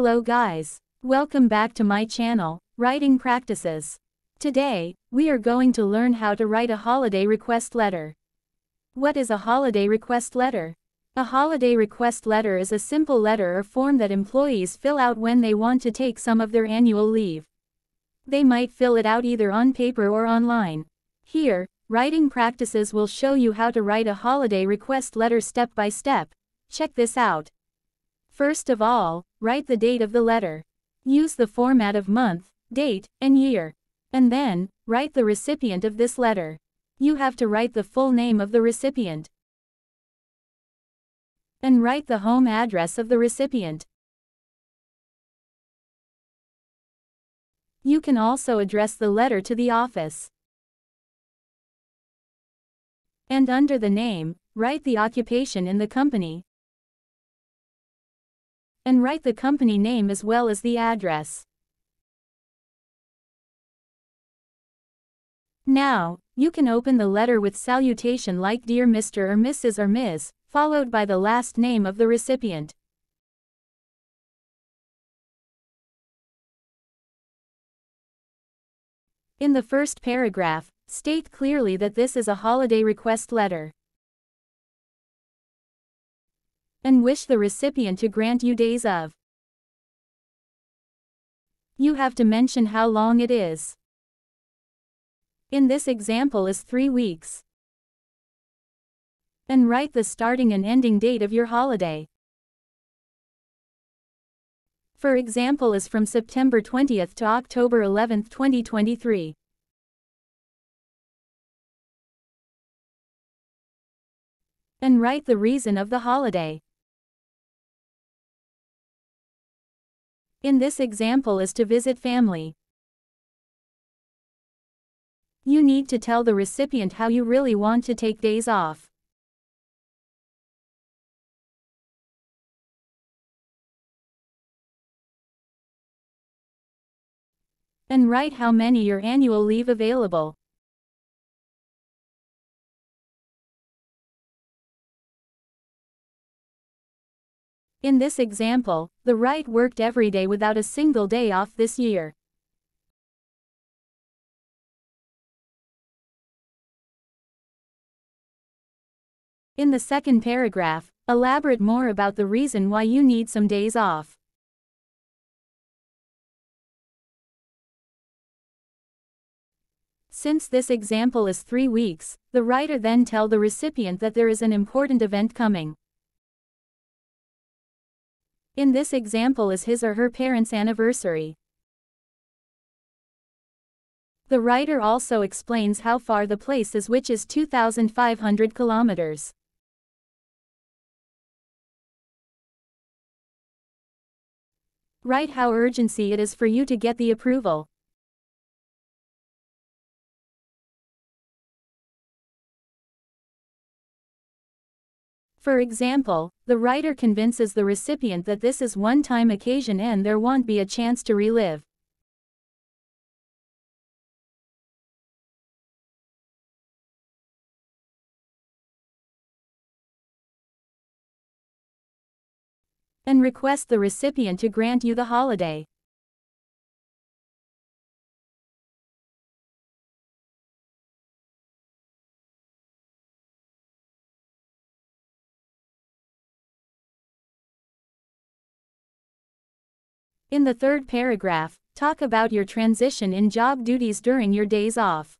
Hello guys. Welcome back to my channel, Writing Practices. Today, we are going to learn how to write a holiday request letter. What is a holiday request letter? A holiday request letter is a simple letter or form that employees fill out when they want to take some of their annual leave. They might fill it out either on paper or online. Here, Writing Practices will show you how to write a holiday request letter step by step. Check this out. First of all, write the date of the letter. Use the format of month, date, and year. And then, write the recipient of this letter. You have to write the full name of the recipient. And write the home address of the recipient. You can also address the letter to the office. And under the name, write the occupation in the company. And write the company name as well as the address. Now, you can open the letter with salutation like Dear Mr. or Mrs. or Ms., followed by the last name of the recipient. In the first paragraph, state clearly that this is a holiday request letter. And wish the recipient to grant you days of. You have to mention how long it is. In this example is 3 weeks. And write the starting and ending date of your holiday. For example is from September 20th to October 11th, 2023. And write the reason of the holiday. In this example is to visit family. You need to tell the recipient how you really want to take days off. And write how many your annual leave available. In this example, the writer worked every day without a single day off this year. In the second paragraph, elaborate more about the reason why you need some days off. Since this example is 3 weeks, the writer then tell the recipient that there is an important event coming. In this example is his or her parents' anniversary. The writer also explains how far the place is, which is 2,500 kilometers. Write how urgency it is for you to get the approval. For example, the writer convinces the recipient that this is one-time occasion and there won't be a chance to relive. And request the recipient to grant you the holiday. In the third paragraph, talk about your transition in job duties during your days off.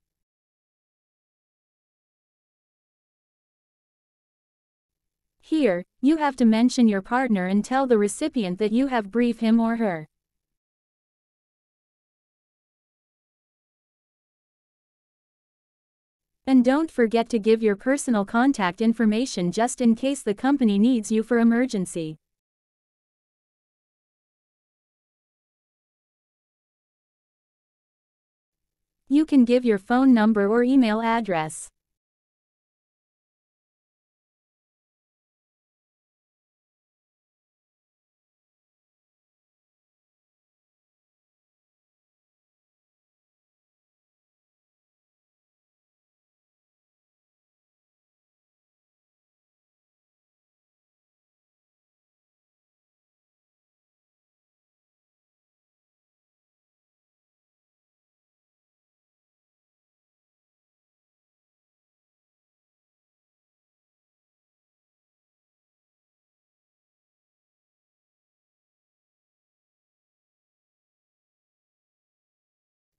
Here, you have to mention your partner and tell the recipient that you have briefed him or her. And don't forget to give your personal contact information just in case the company needs you for emergency. You can give your phone number or email address.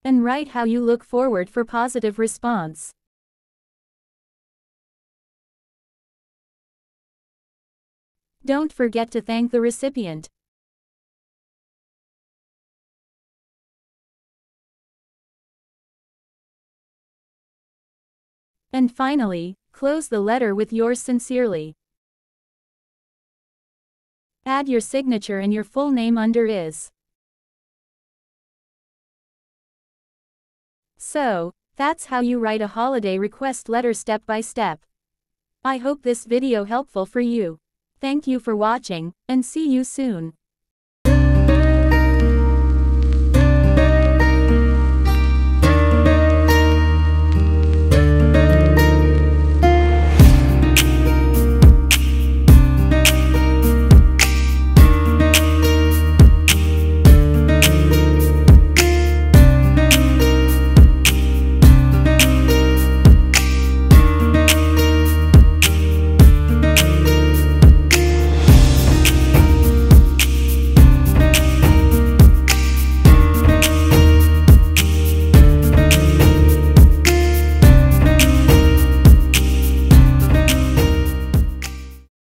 And write how you look forward for positive response. Don't forget to thank the recipient. And finally, close the letter with yours sincerely. Add your signature and your full name under is. So, that's how you write a holiday request letter step by step. I hope this video helpful for you. Thank you for watching, and see you soon.